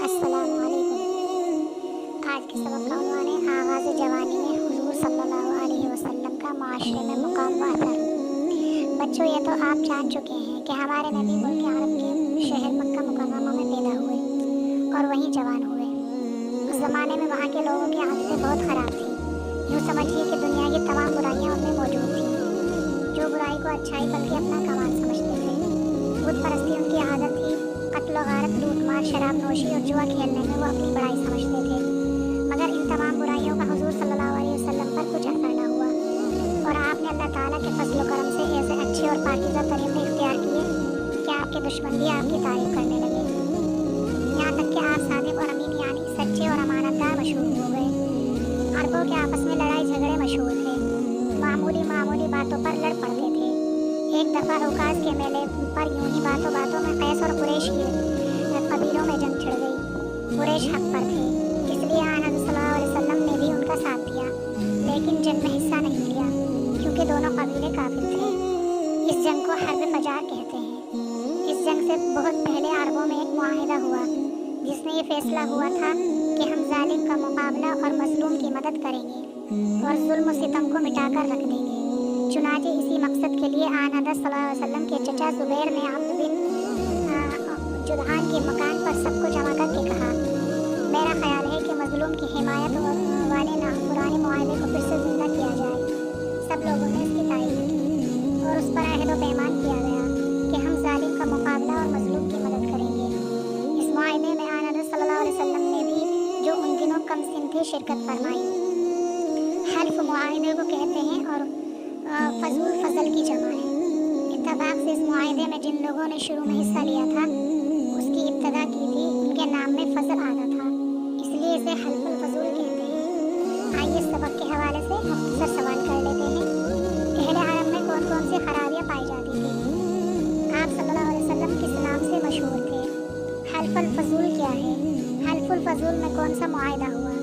अस्सलाम वालेकुम। आज के सबक का उन्वान है आगाज़ जवानी में हुज़ूर सल्लल्लाहु अलैहि वसल्लम का माशरे में मुकाम व असर। बच्चों, ये तो आप जान चुके हैं कि हमारे नबी मुल्क अरब के शहर मक्का मुकर्रमा में पैदा हुए और वहीं जवान हुए। उस ज़माने में वहाँ के लोगों की आदतें बहुत ख़राब थीं। यूँ समझिए कि दुनिया की तमाम बुराइयाँ उनमें मौजूद थीं। जो बुराई को अच्छाई बल्कि अपना कमाल समझते थे। बुत परस्ती उनकी आदत थी। कत्ल गारत, लूट मार, शराब नोशी और जुआ खेलने में वो अपनी बड़ाई समझते थे। मगर इन तमाम बुराइयों का हुजूर सल्लल्लाहु अलैहि वसल्लम पर कुछ असर न हुआ और आपने अल्लाह ताला के फजल करम से ऐसे अच्छे और पाकीज़ा तरीक़े इख्तियार किए कि आपके दुश्मन भी आपकी तारीफ करने लगे। यहाँ तक कि आप सादिक और अमीन यानी सच्चे और अमानतदार मशहूर हो गए। अरबों के आपस में लड़ाई झगड़े मशहूर थे। मामूली बातों पर लड़ पड़ते थे। एक दफ़ा औकाज़ के मेले पर यूं ही बातों बातों में कैस और कुरैश के कबीलों में जंग छिड़ गई। कुरैश हक पर थे, इसलिए हज़रत सल्लल्लाहु अलैहि वसल्लम ने भी उनका साथ दिया, लेकिन जंग में हिस्सा नहीं लिया क्योंकि दोनों कबीले काफिर थे। इस जंग को हर्ब फजार कहते हैं। इस जंग से बहुत पहले अरबों में एक मुआहिदा हुआ जिसमें ये फैसला हुआ था कि हम जालिम का मुकाबला और मजलूम की मदद करेंगे और जुल्म सितम को मिटाकर रख देंगे। चुनांचे इसी मकसद के लिए हज़रत सल्लल्लाहु अलैहि वसल्लम के चचा ज़ुबैर ने अब्द बिन जुदहान के मकान पर सबको जमा करके कहा, मेरा ख्याल है कि मजलूम की हिमायत वाले पुराने मुआहदे को फिर से जिंदा किया जाए। सब लोगों ने इसकी तारीफ की और उस पर अहद व पैमान किया गया कि हम जालिम का मुकाबला और मजलूम की मदद करेंगे। इस मुआहदे में हज़रत सल्लल्लाहु अलैहि वसल्लम ने भी, जो उन दिनों कम सिन थे, शिरकत फरमाई। हल्फ मुआहदे को कहते हैं और फजूल फजल की जमा है। इत्तफाक से इस मुआहदे में जिन लोगों ने शुरू में हिस्सा लिया था उसकी इब्तदा की थी, उनके नाम में फजल आता था, इसलिए इसे हल्फुल फजूल कहते हैं। आइए इस सबक के हवाले से मुख्तसर सवाल कर लेते हैं। अहले अरब में कौन कौन सी खराबियाँ पाई जाती थी? आप सल्लल्लाहु अलैहि वसल्लम किस नाम से मशहूर थे? हल्फुल फजूल क्या है? हल्फुल फजूल में कौन सा मुआहदा हुआ?